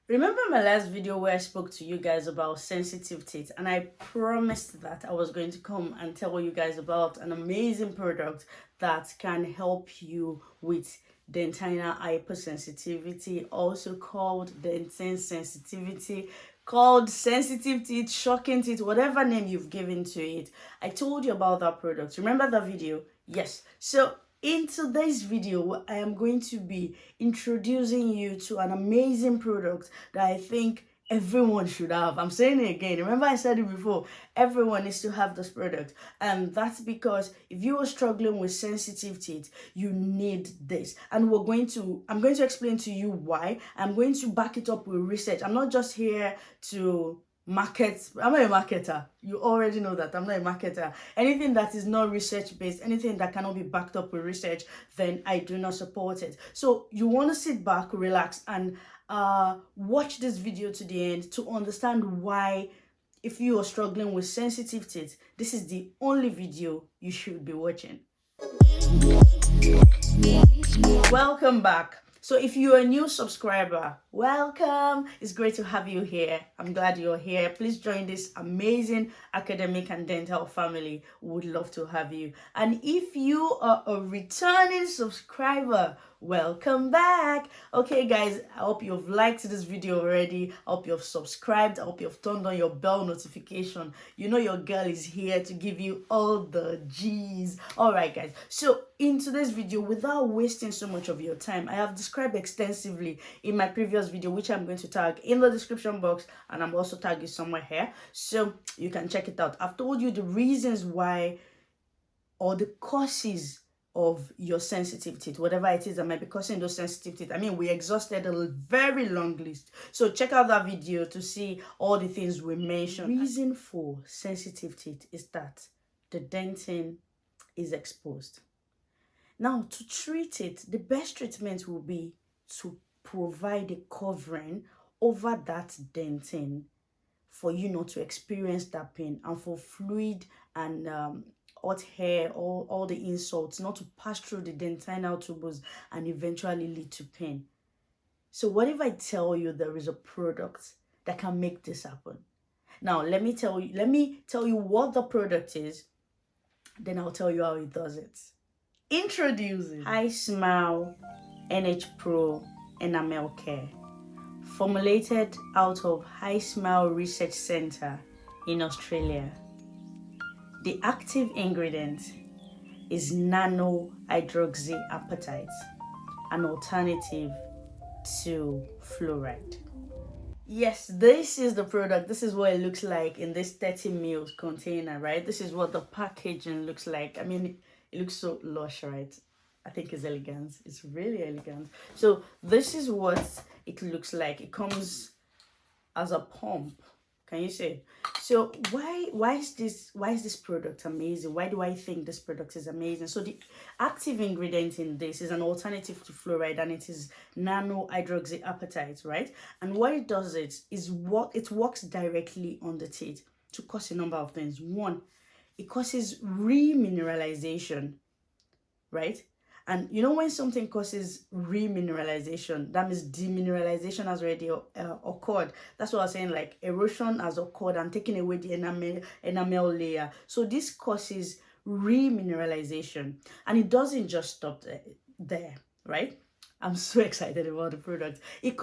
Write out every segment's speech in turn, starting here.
Remember my last video where I spoke to you guys about sensitive teeth, and I promised that I was going to come and tell you guys about an amazing product that can help you with dentine hypersensitivity, also called dentine sensitivity, called sensitive teeth, shocking teeth, whatever name you've given to it. I told you about that product. Remember that video? Yes. So in today's video, I am going to be introducing you to an amazing product that I think everyone should have. I'm saying it again. Remember I said it before. Everyone needs to have this product. And that's because if you are struggling with sensitive teeth, you need this. And I'm going to explain to you why. I'm going to back it up with research. I'm not just here to market. I'm not a marketer. You already know that I'm not a marketer. Anything that is not research based, anything that cannot be backed up with research, then I do not support it. So you want to sit back, relax, and watch this video to the end to understand why, if you are struggling with sensitive teeth, this is the only video you should be watching. Welcome back. So if you're a new subscriber, welcome. It's great to have you here. I'm glad you're here. Please join this amazing academic and dental family. We would love to have you. And if you are a returning subscriber, welcome back. Okay guys, I hope you've liked this video already. I hope you've subscribed. I hope you've turned on your bell notification. You know your girl is here to give you all the G's. All right guys, so in today's video, without wasting so much of your time, I have described extensively in my previous video, which I'm going to tag in the description box, and I'm also tagging somewhere here so you can check it out. I've told you the reasons why, or the causes of your sensitive teeth, whatever it is that might be causing those sensitive teeth. I mean, we exhausted a very long list, so check out that video to see all the things we mentioned. The reason for sensitive teeth is that the dentine is exposed. Now, to treat it, the best treatment will be to provide a covering over that dentine for you not to experience that pain, and for fluid and hot hair, all the insults not to pass through the dentinal tubules and eventually lead to pain. So what if I tell you there is a product that can make this happen? Now, let me tell you what the product is, then I'll tell you how it does it. Introducing Hismile nHPro enamel care, formulated out of Hismile Research Center in Australia. The active ingredient is nano-hydroxyapatite, an alternative to fluoride. Yes, this is the product. This is what it looks like in this 30 ml container, right? This is what the packaging looks like. I mean, it looks so lush, right? I think it's elegant. It's really elegant. So this is what it looks like. It comes as a pump. Can you see? So why is this product amazing? Why do I think this product is amazing? So the active ingredient in this is an alternative to fluoride, and it is nano-hydroxyapatite, right? And what it does is it works directly on the teeth to cause a number of things. One, it causes remineralization, right? And you know, when something causes remineralization, that means demineralization has already occurred. That's what I was saying, like erosion has occurred and taking away the enamel layer. So this causes remineralization, and it doesn't just stop there, right? I'm so excited about the product. It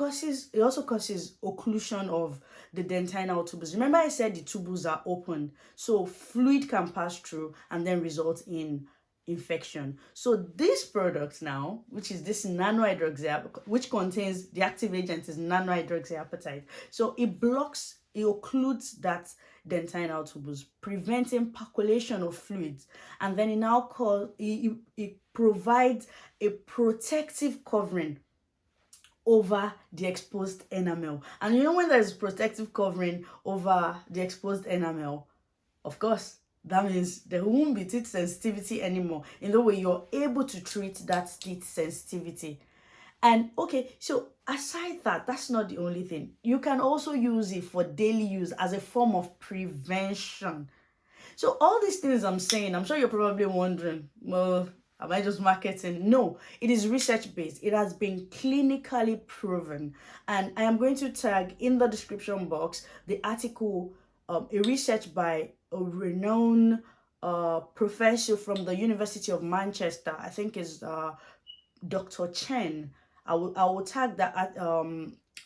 also causes occlusion of the dentinal tubules. Remember I said the tubules are open, so fluid can pass through and then result in infection. So this product now, which is this nano-hydroxyapatite, which contains the active agent is nano-hydroxyapatite. So it occludes that dentinal tubules, preventing percolation of fluids, and then it provides a protective covering over the exposed enamel. And you know, when there's protective covering over the exposed enamel, of course, that means there won't be teeth sensitivity anymore. In the way you're able to treat that teeth sensitivity. And okay, so aside that's not the only thing. You can also use it for daily use as a form of prevention. So all these things I'm saying, I'm sure you're probably wondering, well, Am I just marketing? No, it is research based. It has been clinically proven. And I am going to tag in the description box the article, a research by a renowned professor from the University of Manchester. I think is Dr. Chen. I will tag that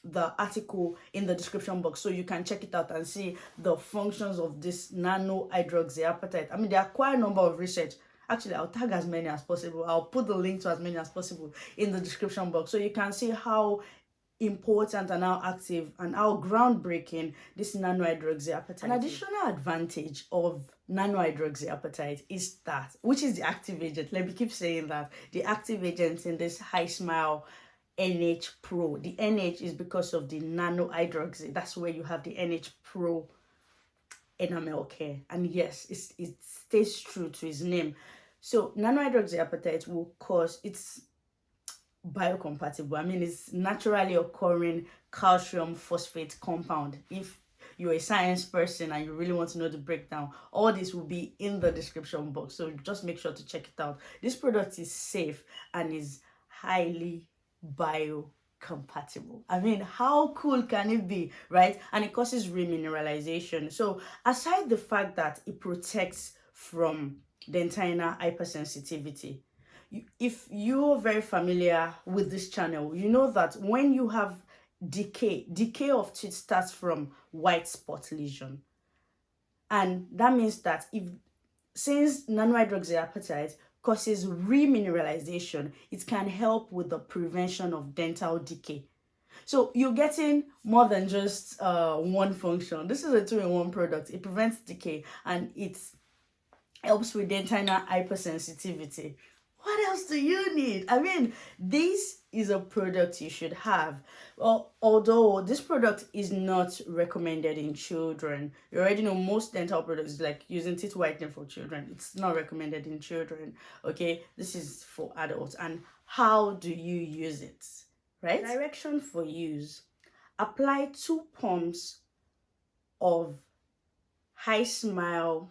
the article in the description box so you can check it out and see the functions of this nano-hydroxyapatite. I mean, there are quite a number of research. Actually, I'll tag as many as possible. I'll put the link to as many as possible in the description box so you can see how important and how active and how groundbreaking this nano-hydroxyapatite. An additional advantage of nano-hydroxyapatite is that, which is the active agent. Let me keep saying that. The active agent in this Hismile nHPro. The NH is because of the nano-hydroxy. That's where you have the nHPro enamel care. And yes, it stays true to its name. So nano-hydroxyapatite will cause, it's biocompatible. I mean, it's naturally occurring calcium phosphate compound. If you're a science person and you really want to know the breakdown, all this will be in the description box, so just make sure to check it out. This product is safe and is highly biocompatible. I mean, how cool can it be, right? And it causes remineralization. So aside the fact that it protects from dentine hypersensitivity, if you're very familiar with this channel, you know that when you have decay of teeth starts from white spot lesion. And that means that since nano-hydroxyapatite causes remineralization, it can help with the prevention of dental decay. So you're getting more than just one function. This is a 2-in-1 product. It prevents decay and it helps with dentine hypersensitivity. What else do you need? I mean, this is a product you should have. Well, although this product is not recommended in children. You already know most dental products, like using teeth whitening for children, it's not recommended in children. Okay, this is for adults. And how do you use it? Right? Direction for use. Apply 2 pumps of Hismile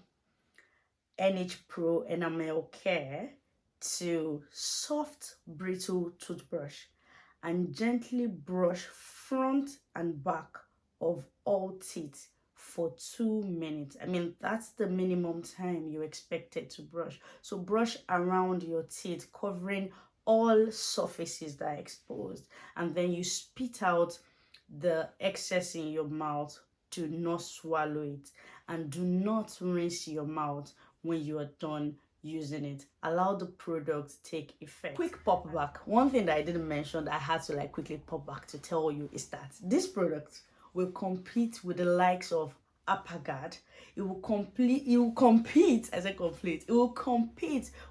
nHPro enamel care to soft brittle toothbrush and gently brush front and back of all teeth for 2 minutes. I mean, that's the minimum time you expected to brush. So brush around your teeth, covering all surfaces that are exposed, and then you spit out the excess in your mouth. Do not swallow it, and do not rinse your mouth when you are done using it. Allow the product take effect. Quick pop back. One thing that I didn't mention that I had to quickly pop back to tell you is that this product will compete with the likes of Apagard. It will compete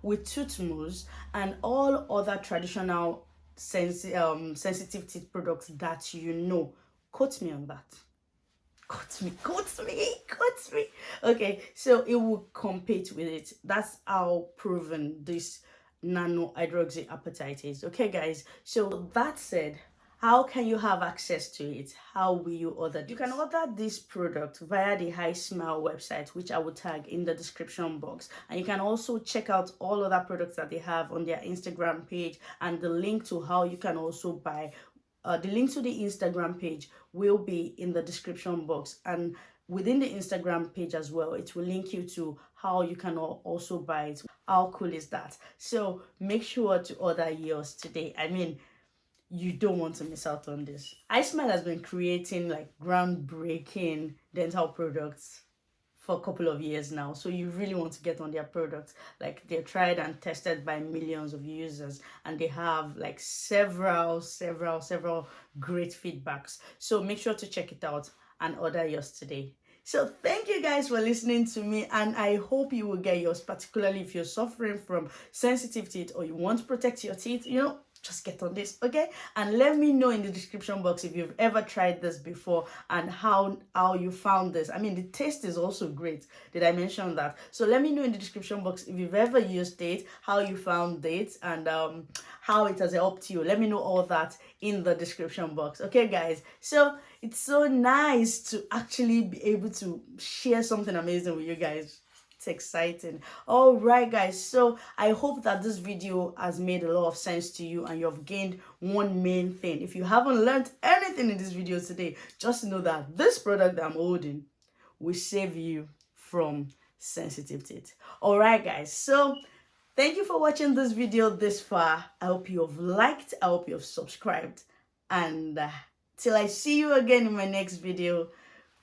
with Toothmousse and all other traditional sensitive teeth products that you know. Quote me on that. Quote me. Okay, so it will compete with it. That's how proven this nano-hydroxyapatite is. Okay, guys, so that said, how can you have access to it? How will you order this? You can order this product via the Hismile website, which I will tag in the description box. And you can also check out all other products that they have on their Instagram page, and the link to how you can also buy. The link to the Instagram page will be in the description box, and within the Instagram page as well, it will link you to how you can also buy it. How cool is that? So make sure to order yours today. I mean, you don't want to miss out on this. Hismile has been creating groundbreaking dental products for a couple of years now, so you really want to get on their products. They're tried and tested by millions of users, and they have several great feedbacks. So make sure to check it out and order yours today. So thank you guys for listening to me, and I hope you will get yours, particularly if you're suffering from sensitive teeth or you want to protect your teeth. Just get on this, okay? And let me know in the description box if you've ever tried this before and how you found this. I mean, the taste is also great. Did I mention that? So let me know in the description box if you've ever used it, how you found it, and how it has helped you. Let me know all that in the description box. Okay, guys? So it's so nice to actually be able to share something amazing with you guys That's exciting. All right, guys. So I hope that this video has made a lot of sense to you and you've gained one main thing. If you haven't learned anything in this video today, just know that this product that I'm holding will save you from sensitive teeth. All right, guys. So thank you for watching this video this far. I hope you have liked. I hope you have subscribed. And till I see you again in my next video,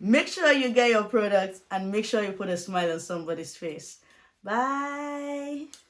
make sure you get your products and make sure you put a smile on somebody's face. Bye.